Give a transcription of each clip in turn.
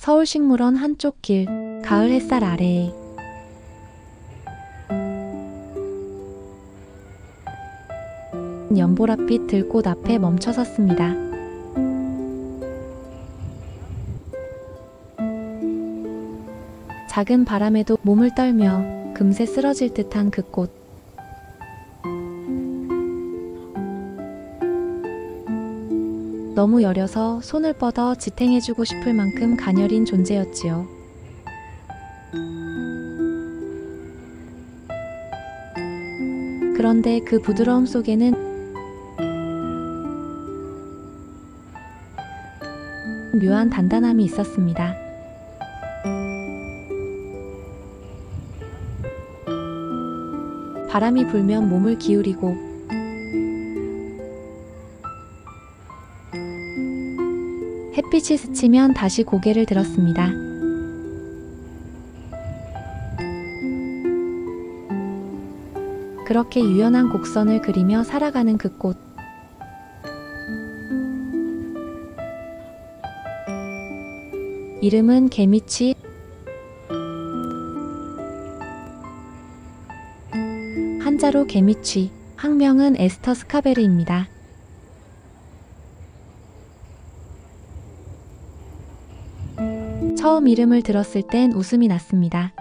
서울식물원 한쪽 길, 가을 햇살 아래에 연보랏빛 들꽃 앞에 멈춰 섰습니다. 작은 바람에도 몸을 떨며 금세 쓰러질 듯한 그 꽃. 너무 여려서 손을 뻗어 지탱해주고 싶을 만큼 가녀린 존재였지요. 그런데 그 부드러움 속에는 묘한 단단함이 있었습니다. 바람이 불면 몸을 기울이고 햇빛이 스치면 다시 고개를 들었습니다. 그렇게 유연한 곡선을 그리며 살아가는 그 꽃. 이름은 개미취. 한자로 개미취, 학명은 에스터 스카베르입니다. 처음 이름을 들었을 땐 웃음이 났습니다.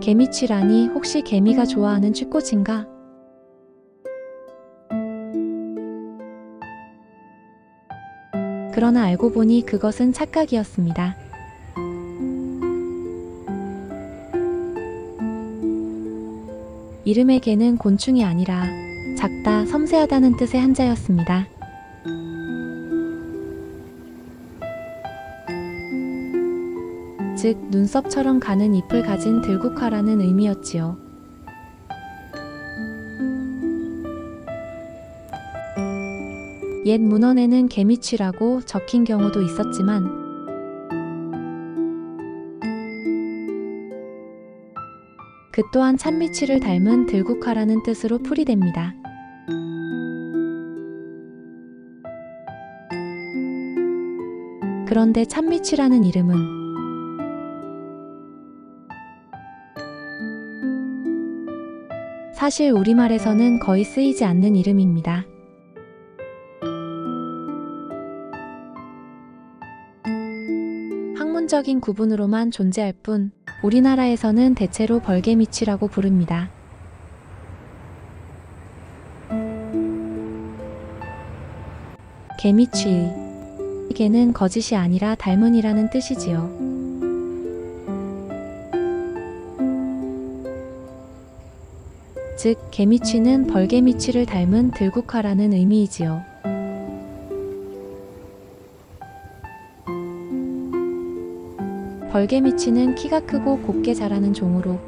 개미취라니 혹시 개미가 좋아하는 쥐꽃인가? 그러나 알고 보니 그것은 착각이었습니다. 이름의 개는 곤충이 아니라 작다, 섬세하다는 뜻의 한자였습니다. 즉, 눈썹처럼 가는 잎을 가진 들국화라는 의미였지요. 옛 문헌에는 개미취라고 적힌 경우도 있었지만 그 또한 찬미취를 닮은 들국화라는 뜻으로 풀이됩니다. 그런데 찬미취라는 이름은 사실 우리말에서는 거의 쓰이지 않는 이름입니다. 학문적인 구분으로만 존재할 뿐 우리나라에서는 대체로 벌개미취라고 부릅니다. 개미취, 개는 거짓이 아니라 닮은이라는 뜻이지요. 즉, 개미취는 벌개미취를 닮은 들국화라는 의미이지요. 벌개미취는 키가 크고 곱게 자라는 종으로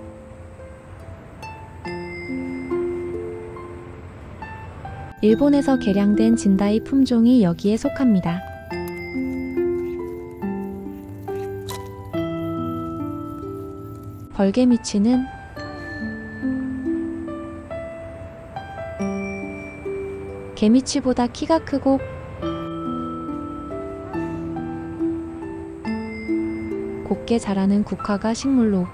일본에서 개량된 진다이 품종이 여기에 속합니다. 벌개미취는 개미취보다 키가 크고 곱게 자라는 국화가 식물로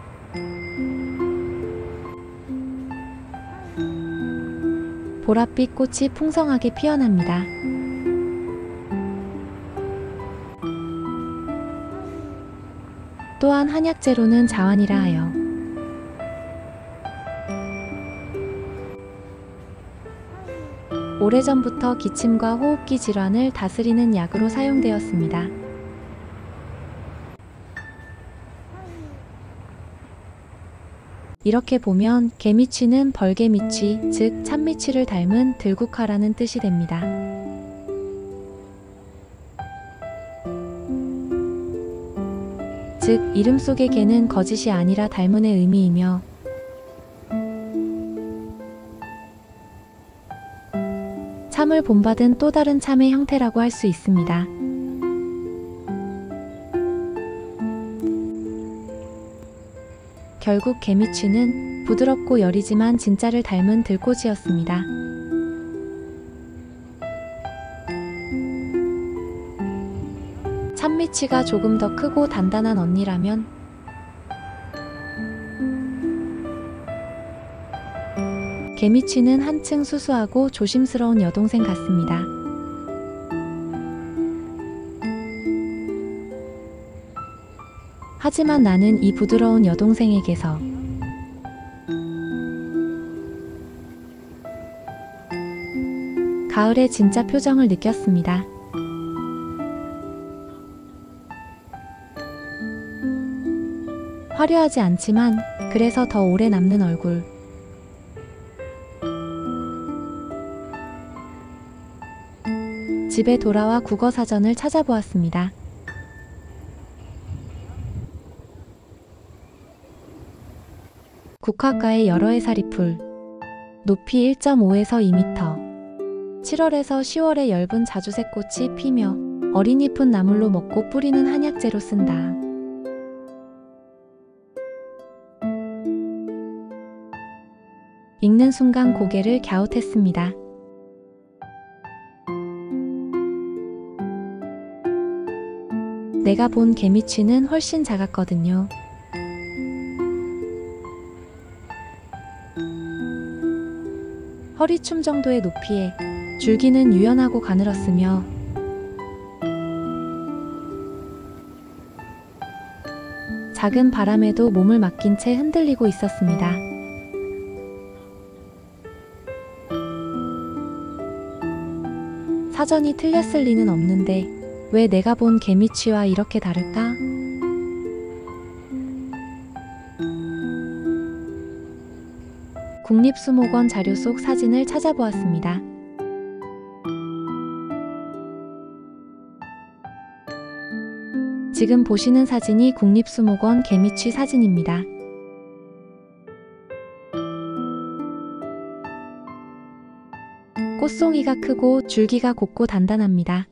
보랏빛 꽃이 풍성하게 피어납니다. 또한 한약재로는 자환이라 하여 오래전부터 기침과 호흡기 질환을 다스리는 약으로 사용되었습니다. 이렇게 보면 개미취는 벌개미취, 즉 찬미취를 닮은 들국화라는 뜻이 됩니다. 즉, 이름 속의 개는 거짓이 아니라 닮은의 의미이며 참을 본받은 또 다른 참의 형태라고 할 수 있습니다. 결국 개미취는 부드럽고 여리지만 진짜를 닮은 들꽃이었습니다. 참미치가 조금 더 크고 단단한 언니라면 개미치는 한층 수수하고 조심스러운 여동생 같습니다. 하지만 나는 이 부드러운 여동생에게서 가을의 진짜 표정을 느꼈습니다. 화려하지 않지만 그래서 더 오래 남는 얼굴. 집에 돌아와 국어사전을 찾아보았습니다. 국화과의 여러 해살이풀. 높이 1.5에서 2m. 7월에서 10월에 엷은 자주색꽃이 피며 어린 잎은 나물로 먹고 뿌리는 한약재로 쓴다. 읽는 순간 고개를 갸웃했습니다. 내가 본 개미치는 훨씬 작았거든요. 허리춤 정도의 높이에 줄기는 유연하고 가늘었으며 작은 바람에도 몸을 맡긴 채 흔들리고 있었습니다. 사전이 틀렸을 리는 없는데 왜 내가 본 개미치와 이렇게 다를까? 국립수목원 자료 속 사진을 찾아보았습니다. 지금 보시는 사진이 국립수목원 개미치 사진입니다. 꽃송이가 크고 줄기가 곱고 단단합니다.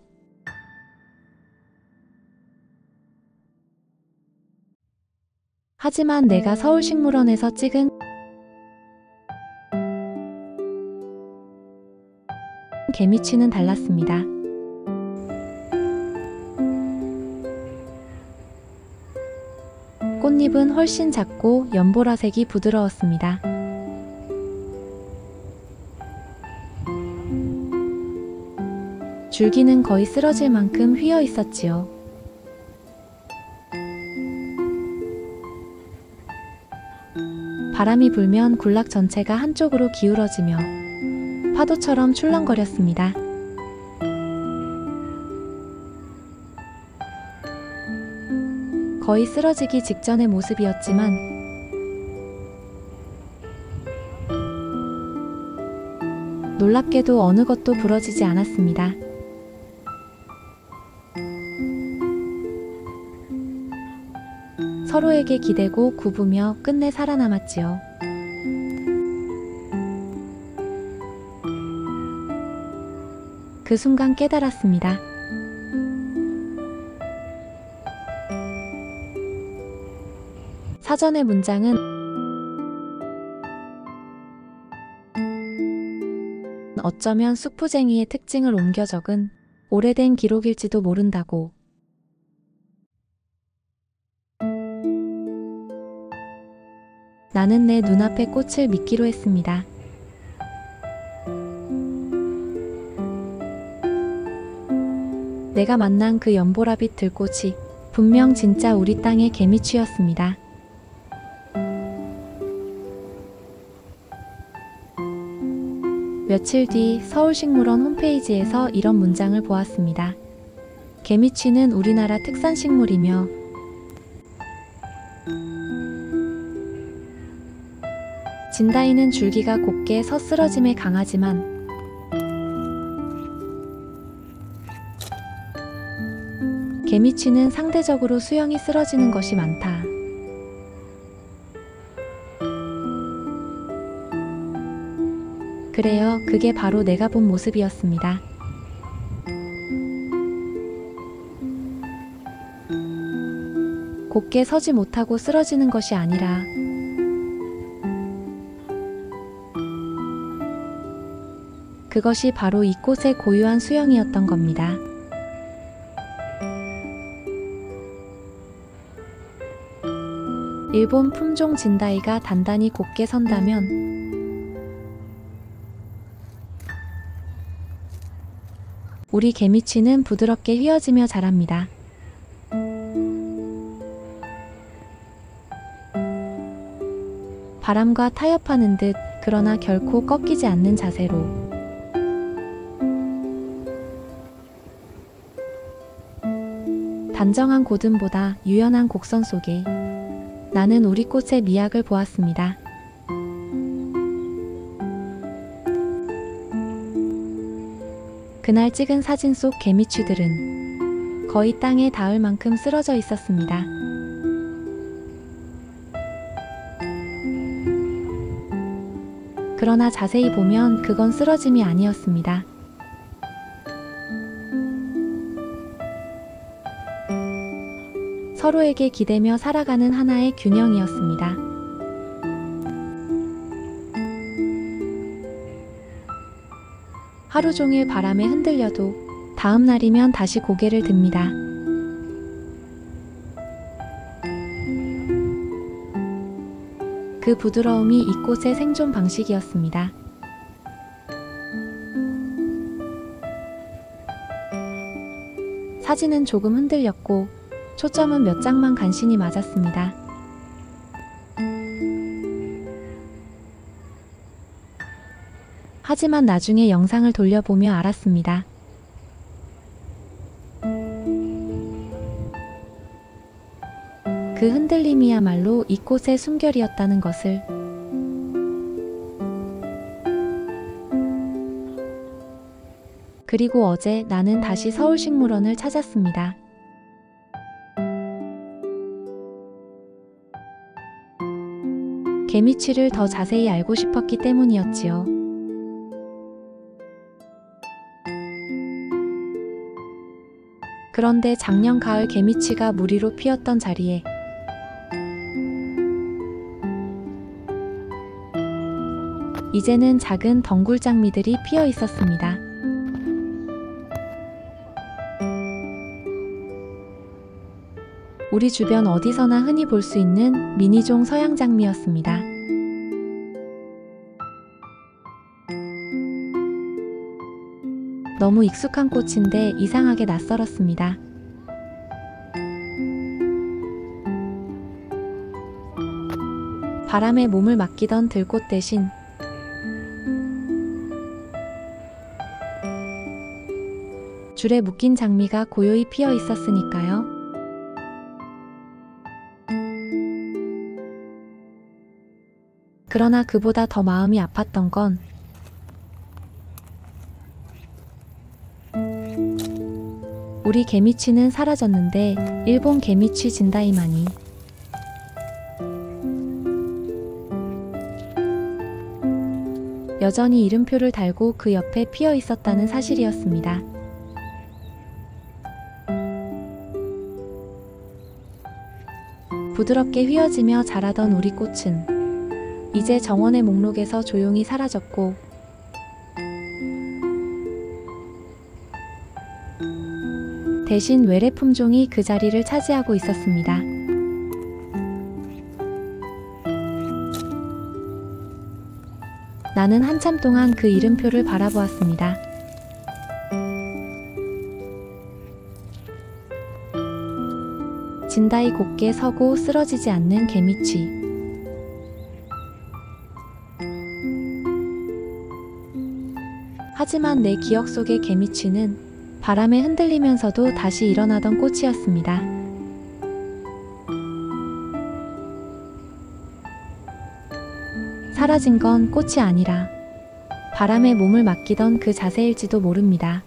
하지만 내가 서울식물원에서 찍은 개미치는 달랐습니다. 꽃잎은 훨씬 작고 연보라색이 부드러웠습니다. 줄기는 거의 쓰러질 만큼 휘어 있었지요. 바람이 불면 군락 전체가 한쪽으로 기울어지며 파도처럼 출렁거렸습니다. 거의 쓰러지기 직전의 모습이었지만 놀랍게도 어느 것도 부러지지 않았습니다. 서로에게 기대고 굽으며 끝내 살아남았지요. 그 순간 깨달았습니다. 사전의 문장은 어쩌면 숙부쟁이의 특징을 옮겨 적은 오래된 기록일지도 모른다고. 나는 내 눈앞의 꽃을 믿기로 했습니다. 내가 만난 그 연보라빛 들꽃이 분명 진짜 우리 땅의 개미치였습니다. 며칠 뒤 서울식물원 홈페이지에서 이런 문장을 보았습니다. 개미치는 우리나라 특산식물이며 진다이는 줄기가 곱게 서쓰러짐에 강하지만 개미치는 상대적으로 수영이 쓰러지는 것이 많다. 그래요, 그게 바로 내가 본 모습이었습니다. 곱게 서지 못하고 쓰러지는 것이 아니라 그것이 바로 이 꽃의 고유한 수영이었던 겁니다. 일본 품종 진다이가 단단히 곧게 선다면 우리 개미치는 부드럽게 휘어지며 자랍니다. 바람과 타협하는 듯 그러나 결코 꺾이지 않는 자세로 단정한 고듬보다 유연한 곡선 속에 나는 우리 꽃의 미학을 보았습니다. 그날 찍은 사진 속 개미취들은 거의 땅에 닿을 만큼 쓰러져 있었습니다. 그러나 자세히 보면 그건 쓰러짐이 아니었습니다. 서로에게 기대며 살아가는 하나의 균형이었습니다. 하루 종일 바람에 흔들려도 다음 날이면 다시 고개를 듭니다. 그 부드러움이 이 꽃의 생존 방식이었습니다. 사진은 조금 흔들렸고 초점은 몇 장만 간신히 맞았습니다. 하지만 나중에 영상을 돌려보며 알았습니다. 그 흔들림이야말로 이 꽃의 숨결이었다는 것을. 그리고 어제 나는 다시 서울식물원을 찾았습니다. 개미취를 더 자세히 알고 싶었기 때문이었지요. 그런데 작년 가을 개미취가 무리로 피었던 자리에 이제는 작은 덩굴장미들이 피어 있었습니다. 우리 주변 어디서나 흔히 볼 수 있는 미니종 서양장미였습니다. 너무 익숙한 꽃인데 이상하게 낯설었습니다. 바람에 몸을 맡기던 들꽃 대신 줄에 묶인 장미가 고요히 피어 있었으니까요. 그러나 그보다 더 마음이 아팠던 건 우리 개미취는 사라졌는데 일본 개미취 진다이만이 여전히 이름표를 달고 그 옆에 피어 있었다는 사실이었습니다. 부드럽게 휘어지며 자라던 우리 꽃은 이제 정원의 목록에서 조용히 사라졌고 대신 외래 품종이 그 자리를 차지하고 있었습니다. 나는 한참 동안 그 이름표를 바라보았습니다. 진다이 곧게 서고 쓰러지지 않는 개미취. 하지만 내 기억 속의 개미취는 바람에 흔들리면서도 다시 일어나던 꽃이었습니다. 사라진 건 꽃이 아니라 바람에 몸을 맡기던 그 자세일지도 모릅니다.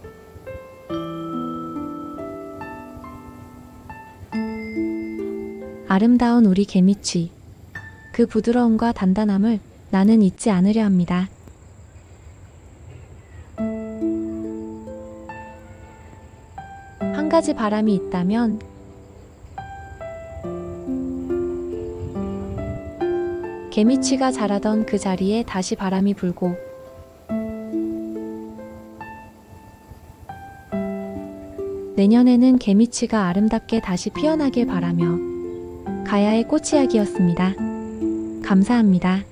아름다운 우리 개미취, 그 부드러움과 단단함을 나는 잊지 않으려 합니다. 한 가지 바람이 있다면 개미취가 자라던 그 자리에 다시 바람이 불고 내년에는 개미취가 아름답게 다시 피어나길 바라며 가야의 꽃이야기였습니다. 감사합니다.